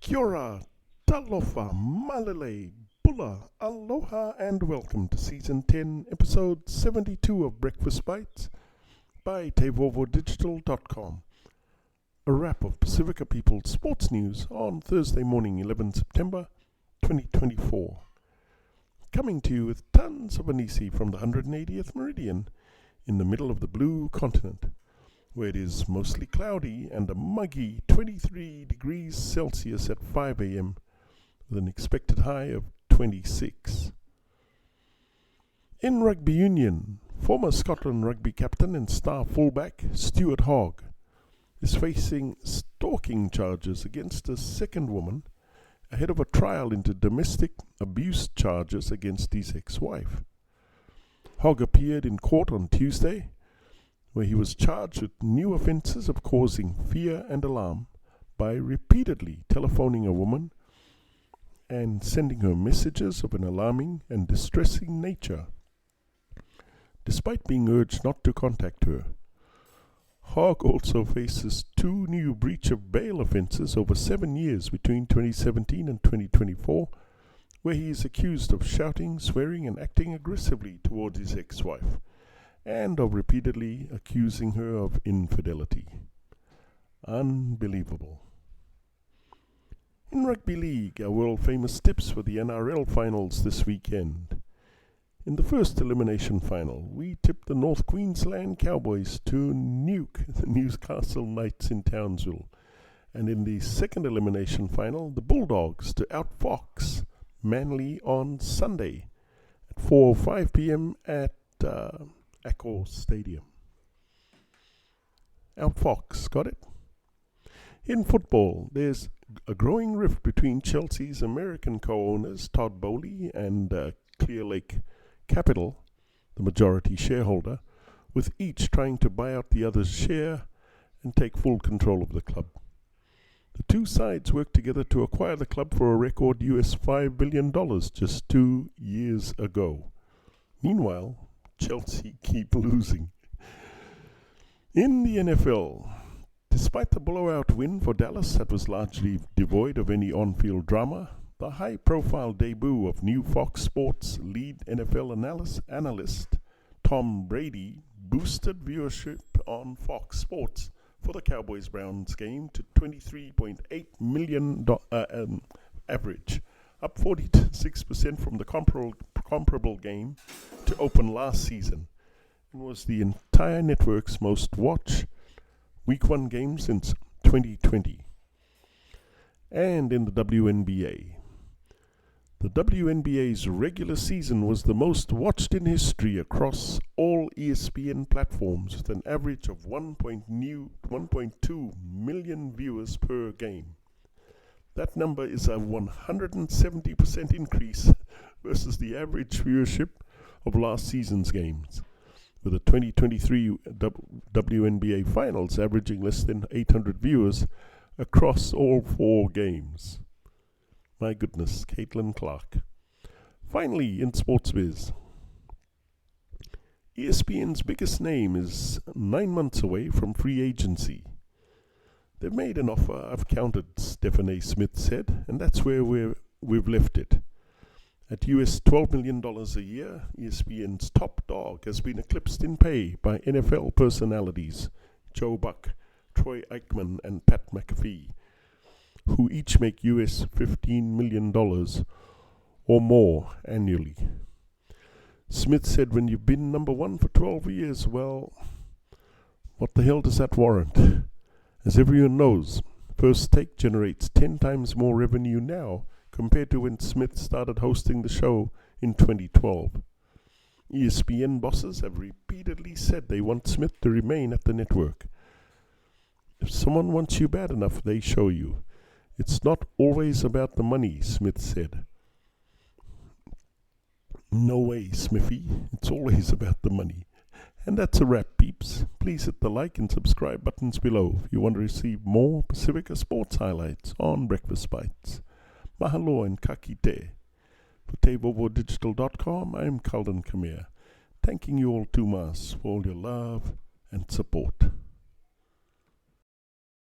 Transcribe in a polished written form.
Kia ora, Talofa, Malele, Bula, Aloha and Welcome to Season 10, Episode 72 of Breakfast Bites by TEIVOVOdigital.com. A wrap of Pasifika People's sports news on Thursday morning, 11 September 2024. Coming to you with tons of hanisi from the 180th meridian in the middle of the blue continent, where it is mostly cloudy and a muggy 23 degrees Celsius at 5 a.m. with an expected high of 26. In Rugby Union, former Scotland rugby captain and star fullback Stuart Hogg is facing stalking charges against a second woman ahead of a trial into domestic abuse charges against his ex-wife. Hogg appeared in court on Tuesday, where he was charged with new offences of causing fear and alarm by repeatedly telephoning a woman and sending her messages of an alarming and distressing nature, despite being urged not to contact her. Hogg also faces 2 new breach of bail offences over 7 years between 2017 and 2024, where he is accused of shouting, swearing and acting aggressively towards his ex-wife, and of repeatedly accusing her of infidelity. Unbelievable. In Rugby League, our world-famous tips for the NRL finals this weekend. In the first elimination final, we tipped the North Queensland Cowboys to nuke the Newcastle Knights in Townsville. And in the second elimination final, the Bulldogs to outfox Manly on Sunday at 4:05 p.m. at Accor Stadium. Outfox, got it? In football, there's a growing rift between Chelsea's American co-owners Todd Boehly and Clear Lake Capital, the majority shareholder, with each trying to buy out the other's share and take full control of the club. The two sides worked together to acquire the club for a record US $5 billion just 2 years ago. Meanwhile, Chelsea keep losing. In the NFL, despite the blowout win for Dallas that was largely devoid of any on-field drama, the high-profile debut of new Fox Sports lead NFL analyst Tom Brady boosted viewership on Fox Sports for the Cowboys-Browns game to 23.8 million average, up 46% from the comparable game to open last season, and was the entire network's most watched Week 1 game since 2020. And in the WNBA, the WNBA's regular season was the most watched in history across all ESPN platforms, with an average of 1.2 million viewers per game. That number is a 170% increase versus the average viewership of last season's games, with the 2023 WNBA Finals averaging less than 800 viewers across all 4 games. My goodness, Caitlin Clark. Finally, in sports biz, ESPN's biggest name is 9 months away from free agency. They've made an offer, I've counted, Stephen A. Smith said, and that's where we've left it. At US $12 million a year, ESPN's top dog has been eclipsed in pay by NFL personalities Joe Buck, Troy Aikman, and Pat McAfee, who each make US $15 million or more annually. Smith said, when you've been number 1 for 12 years, well, what the hell does that warrant? As everyone knows, First Take generates 10 times more revenue now compared to when Smith started hosting the show in 2012. ESPN bosses have repeatedly said they want Smith to remain at the network. If someone wants you bad enough, they show you. It's not always about the money, Smith said. No way, Smithy. It's always about the money. And that's a wrap, peeps. Please hit the like and subscribe buttons below if you want to receive more Pasifika sports highlights on Breakfast Bites. Mahalo and kakite. For TEIVOVOdigital.com, I'm Kaldan Kamir, thanking you all too much for all your love and support.